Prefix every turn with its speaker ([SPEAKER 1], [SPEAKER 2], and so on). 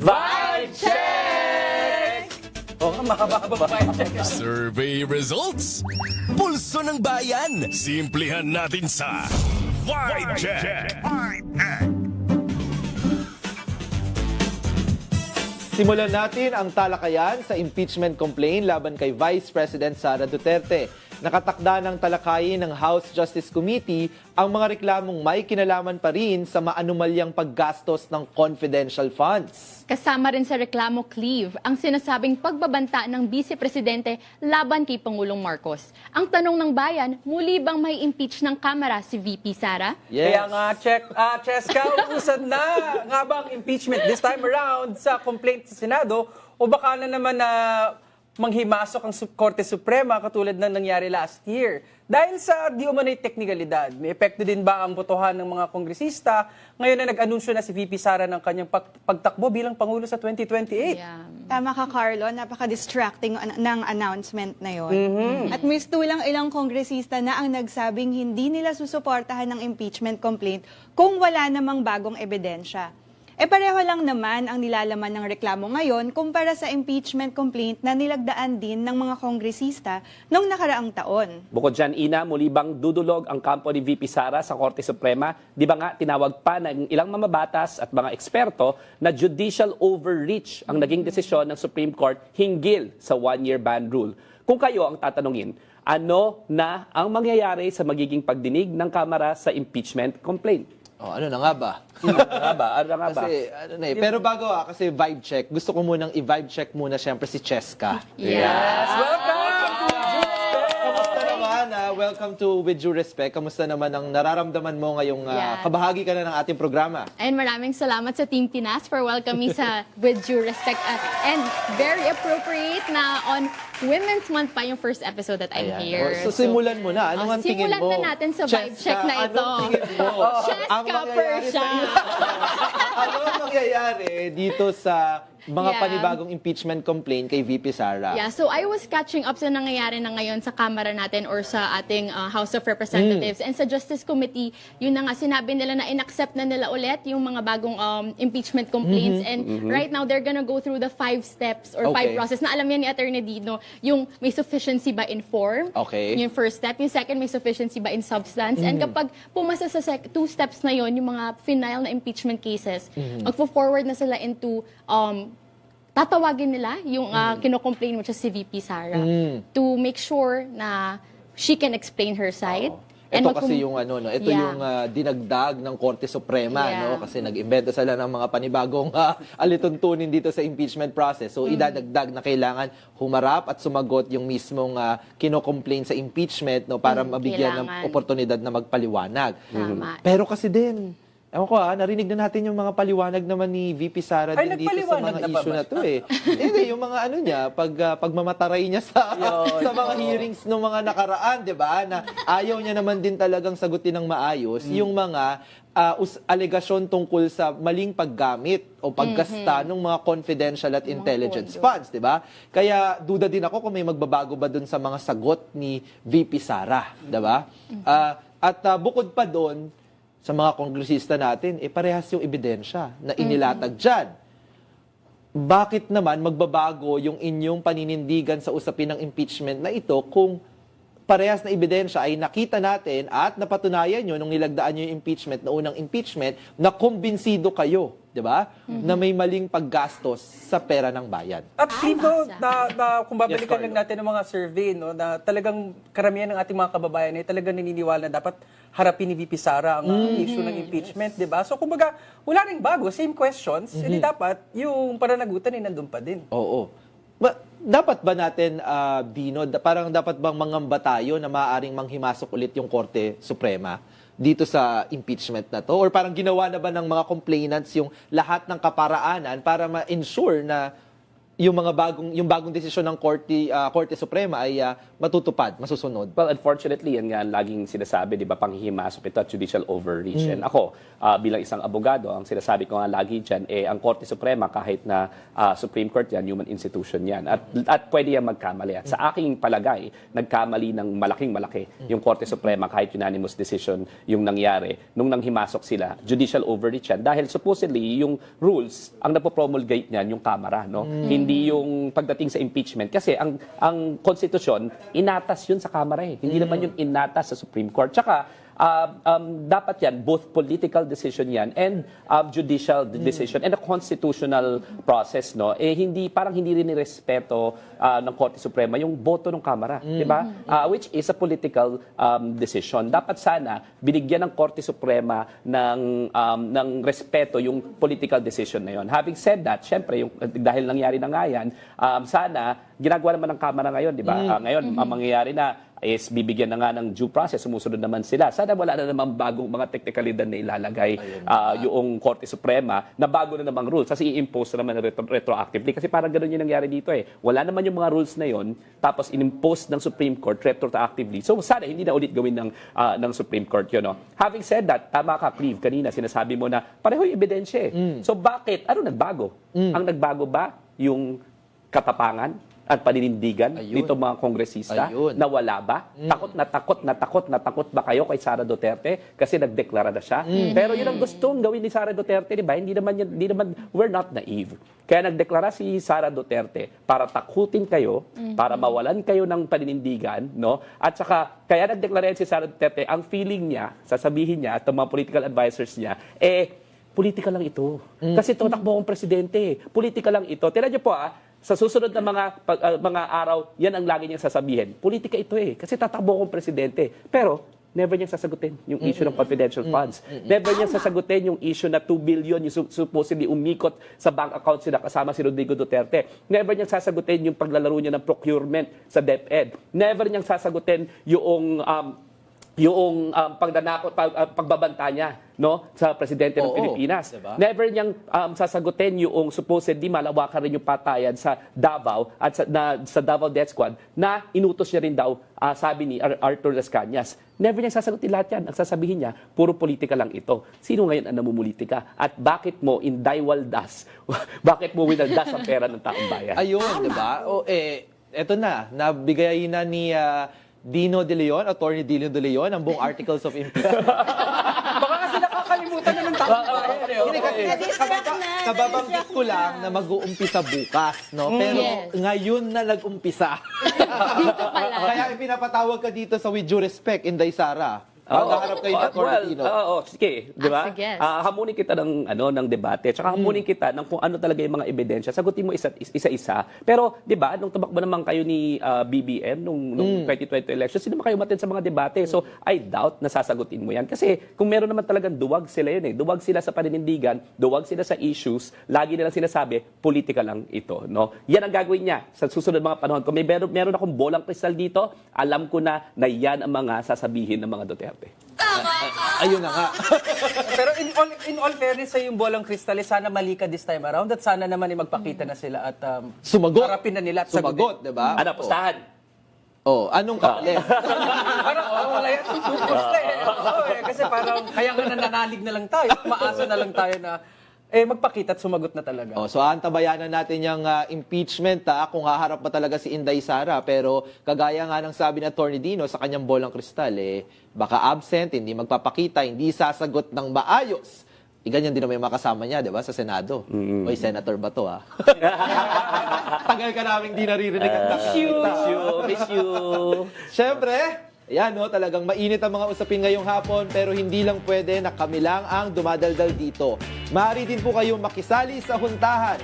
[SPEAKER 1] Vibe check! Oo nga, mahaba-haba vibe check.
[SPEAKER 2] Survey results. Pulso ng bayan. Simplihan natin sa Vibe Check.
[SPEAKER 3] Simulan natin ang talakayan sa impeachment complaint laban kay Vice President Sara Duterte. Nakatakda ng talakayin ng House Justice Committee ang mga reklamong may kinalaman pa rin sa maanumalyang paggastos ng confidential funds.
[SPEAKER 4] Kasama rin sa reklamo, Cleve, ang sinasabing pagbabanta ng Vice Presidente laban kay Pangulong Marcos. Ang tanong ng bayan, muli bang may impeach ng Kamara si VP Sara?
[SPEAKER 1] Kaya nga, Cheska, uusad na nga ba ang impeachment this time around sa complaint sa Senado o baka na naman na manghimasok ang Korte Suprema katulad ng nangyari last year. Dahil sa di umano'y teknikalidad, may epekto din ba ang botohan ng mga kongresista ngayon na nag-anunsyo na si VP Sara ng kanyang pagtakbo bilang Pangulo sa 2028?
[SPEAKER 4] Yeah.
[SPEAKER 5] Tama ka, Carlo. Napaka-distracting ng announcement na yon. At mistulang ilang kongresista na ang nagsabing hindi nila susuportahan ng impeachment complaint kung wala namang bagong ebidensya. Pareho lang naman ang nilalaman ng reklamo ngayon kumpara sa impeachment complaint na nilagdaan din ng mga kongresista noong nakaraang taon.
[SPEAKER 6] Bukod dyan, Ina, muli bang dudulog ang kampo ni VP Sara sa Korte Suprema? Di ba nga tinawag pa ng ilang mamabatas at mga eksperto na judicial overreach ang naging desisyon ng Supreme Court hinggil sa one-year ban rule. Kung kayo ang tatanungin, ano na ang mangyayari sa magiging pagdinig ng Kamara sa impeachment complaint?
[SPEAKER 3] Oh, ano na nga ba?
[SPEAKER 6] Ano na ba?
[SPEAKER 3] Kasi, ano na eh. Pero bago kasi vibe check, gusto ko munang i-vibe check muna syempre si Cheska.
[SPEAKER 1] Yes, welcome!
[SPEAKER 3] Kamusta naman? Welcome to With Due Respect. Kamusta naman ang nararamdaman mo ngayong
[SPEAKER 4] Yeah.
[SPEAKER 3] kabahagi ka na ng ating programa?
[SPEAKER 4] And maraming salamat sa Team Pinas for welcoming sa With Due Respect. And very appropriate na on Women's Month pa yung first episode that I'm here.
[SPEAKER 3] So, simulan mo na. Ano ang tingin mo?
[SPEAKER 4] Simulan na natin sa vibe
[SPEAKER 3] Cheska,
[SPEAKER 4] check na ito.
[SPEAKER 3] Anong tingin mo?
[SPEAKER 4] Cheska
[SPEAKER 3] Ang mangyayari
[SPEAKER 4] Persha.
[SPEAKER 3] sa iyo? Ano ang mangyayari dito sa mga
[SPEAKER 4] Yeah.
[SPEAKER 3] panibagong impeachment complaint kay VP Sara?
[SPEAKER 4] Yeah, so I was catching up sa nangyayari na ngayon sa Kamara natin or sa ating House of Representatives. And sa Justice Committee, yun na nga, sinabi nila na inaccept na nila ulit yung mga bagong impeachment complaints. And right now, they're gonna go through the 5 steps or 5
[SPEAKER 3] Okay.
[SPEAKER 4] process na alam yan ni Attorney Dino, yung may sufficiency ba in form,
[SPEAKER 3] Okay.
[SPEAKER 4] yung first step. Yung second, may sufficiency ba in substance. And kapag pumasa sa 2 steps na yon, yung mga final na impeachment cases, magpo-forward na sila into tatawagin nila yung kino-complain mo siya si VP Sara to make sure na she can explain her side.
[SPEAKER 3] Ito kasi yung ano no, ito
[SPEAKER 4] Yeah.
[SPEAKER 3] yung dinagdag ng Korte Suprema
[SPEAKER 4] Yeah.
[SPEAKER 3] no kasi nag-imbento sila ng mga panibagong alituntunin dito sa impeachment process. So idadagdag na kailangan humarap at sumagot yung mismong kino-complain sa impeachment no para mabigyan ng
[SPEAKER 4] kailangan.
[SPEAKER 3] oportunidad na magpaliwanag.
[SPEAKER 4] Tama.
[SPEAKER 3] Pero kasi din ewan ko narinig na natin yung mga paliwanag naman ni VP Sara
[SPEAKER 1] Ay,
[SPEAKER 3] din dito sa
[SPEAKER 1] nagpaliwanag
[SPEAKER 3] mga
[SPEAKER 1] na ba
[SPEAKER 3] issue
[SPEAKER 1] ba
[SPEAKER 3] na to eh. Hindi, yung mga ano niya, pagmamataray niya sa sa mga hearings ng mga nakaraan, 'di ba? Na ayaw niya naman din talagang sagutin ng maayos yung mga alegasyon tungkol sa maling paggamit o paggasta ng mga confidential at intelligence funds, 'di ba? Kaya duda din ako kung may magbabago ba dun sa mga sagot ni VP Sara, 'di ba? Bukod pa doon, sa mga kongresista natin, parehas yung ebidensya na inilatag dyan. Bakit naman magbabago yung inyong paninindigan sa usapin ng impeachment na ito kung parehas na ebidensya ay nakita natin at napatunayan nyo nung nilagdaan nyo yung impeachment, na unang impeachment, na kumbinsido kayo, di ba? Na may maling paggastos sa pera ng bayan.
[SPEAKER 1] At dito, kung babalikan
[SPEAKER 3] Yes,
[SPEAKER 1] lang natin ng mga survey, no, na talagang karamihan ng ating mga kababayan ay talagang naniniwala na dapat harapin ni VP Sara ang issue ng impeachment, di ba? So, kumbaga, wala ring bago, same questions, hindi dapat yung pananagutan ay nandun pa din.
[SPEAKER 3] Oo. Dapat ba natin, Dino, parang dapat bang mangamba tayo na maaaring manghimasok ulit yung Korte Suprema dito sa impeachment na to? Or parang ginawa na ba ng mga complainants yung lahat ng kaparaanan para ma-ensure na yung bagong desisyon ng Korte Suprema ay matutupad, masusunod.
[SPEAKER 6] Well, unfortunately, yan nga ang laging sinasabi, di ba, panghihimasok ito at judicial overreach. And ako, bilang isang abogado, ang sinasabi ko nga lagi dyan, ang Korte Suprema, kahit na Supreme Court yan, human institution yan. At pwede yan magkamali. At sa aking palagay, nagkamali ng malaking-malaki yung Korte Suprema kahit unanimous decision yung nangyari nung nanghimasok sila. Judicial overreach yan. Dahil supposedly, yung rules, ang napopromulgate niyan, yung Kamara, no? Hindi yung pagdating sa impeachment. Kasi ang konstitusyon, inatas yun sa Kamara eh. Hindi naman yung inatas sa Supreme Court. Tsaka, dapat yan, both political decision yan and judicial decision and a constitutional process, no? Parang hindi rin nirespeto ng Korte Suprema yung boto ng Kamara, di ba? Which is a political decision. Dapat sana binigyan ng Korte Suprema ng respeto yung political decision na yon. Having said that, syempre, dahil nangyari na nga yan, sana ginagawa naman ng Kamara ngayon, di ba? Ngayon, ang mangyayari na is bibigyan na nga ng due process, sumusunod naman sila. Sana wala na namang bagong mga teknikalidad na ilalagay yung Korte Suprema na bago na namang rules. Kasi i-impose na naman retroactively. Kasi parang ganun yung nangyari dito eh. Wala naman yung mga rules na yon, tapos in-impose ng Supreme Court retroactively. So sana hindi na ulit gawin ng Supreme Court yun. No? Having said that, tama ka, Cleve, kanina sinasabi mo na pareho yung ebidensya eh. So bakit? Ano nagbago? Ang nagbago ba yung katapangan at paninindigan dito mga kongresista? Nawala ba? Takot na takot ba kayo kay Sara Duterte kasi nagdeklara na siya? Pero yun ang gustong gawin ni Sara Duterte, di ba? Hindi naman we're not naive. Kaya nagdeklara si Sara Duterte para takutin kayo, para mawalan kayo ng paninindigan, no? At saka kaya nagdeklara si Sara Duterte, ang feeling niya, sasabihin niya at mga political advisors niya, politika lang ito. Kasi tumakbo akong presidente. Politika lang ito. Tingnan niyo po sa susunod na mga araw, yan ang lagi niyang sasabihin. Politika ito eh. Kasi tatakbo akong presidente. Pero, never niyang sasagutin yung issue ng confidential funds. Never niyang sasagutin yung issue na 2 billion yung supposedly umikot sa bank account sila kasama si Rodrigo Duterte. Never niyang sasagutin yung paglalaro niya ng procurement sa DepEd. Never niyang sasagutin yung pagbabanta niya, no, sa presidente ng Pilipinas.
[SPEAKER 3] Diba?
[SPEAKER 6] Never niyang sasagutin yung supposedly malawakan rin yung patayan sa Davao at sa Davao Death Squad na inutos niya rin daw, sabi ni Arthur Las Cañas. Never niyang sasagutin lahat yan. Ang sasabihin niya, puro politika lang ito. Sino ngayon ang namumulitika? At bakit mo indaiwaldas? Bakit mo winaldas ang pera ng taong bayan?
[SPEAKER 3] Ayun, di ba? Eto na, nabigay na ni Dino De Leon, Attorney Dino De Leon, ang buong articles of impeachment.
[SPEAKER 1] Baka kasi nakakalimutan na ng taong bayan.
[SPEAKER 3] Hindi kasi kababanggit ko lang na mag-uumpisa bukas, no? Pero ngayon na nag-umpisa.
[SPEAKER 4] Dito pala.
[SPEAKER 3] Kaya pinapatawag ka dito sa With Due Respect, Inday Sara. Maghaharap kayo ng Attorney Dino.
[SPEAKER 6] Sige, di ba?
[SPEAKER 4] Sige.
[SPEAKER 6] Hamunin kita ng debate, tsaka hamunin kita ng kung ano talaga yung mga ebidensya. Sagutin mo isa-isa. Pero, di ba, nung tumakbo naman kayo ni BBM nung 2020 election, sino ba kayo umattend sa mga debate? So, I doubt na sasagutin mo yan. Kasi kung meron naman talagang duwag sila yun eh. Duwag sila sa paninindigan, duwag sila sa issues, lagi nilang sinasabi, politika lang ito. No? Yan ang gagawin niya sa susunod mga panahon. Kung meron akong bolang kristal dito, alam ko na yan ang mga sasabihin ng mga Duterte.
[SPEAKER 3] Ayun na nga.
[SPEAKER 1] Pero in all fairness sa yung bolang kristal, sana mali ka this time around at sana naman magpakita na sila at
[SPEAKER 3] Sumagot.
[SPEAKER 1] harapin na nila at
[SPEAKER 3] Sumagot, di ba?
[SPEAKER 6] Ano, pustahan?
[SPEAKER 3] Anong kapalit?
[SPEAKER 1] Parang wala yan. Pusta eh. Kasi parang kaya nga nananalig na lang tayo. Maasa na lang tayo na magpakita at sumagot na talaga.
[SPEAKER 3] So antabayanan natin yung impeachment kung haharap pa talaga si Inday Sara, pero kagaya nga ng sabi ni Attorney Dino sa kanyang bolang kristal, baka absent, hindi magpapakita, hindi sasagot ng maayos. Ganyan din naman yung makasama niya, di ba, sa Senado. Oy, Senator ba to, Tagal ka namin di naririnig at nakakita.
[SPEAKER 6] Miss you.
[SPEAKER 3] Siyempre, ayan, no, talagang mainit ang mga usapin ngayong hapon, pero hindi lang pwede na kami lang ang dumadaldal dito. Maaari din po kayong makisali sa huntahan.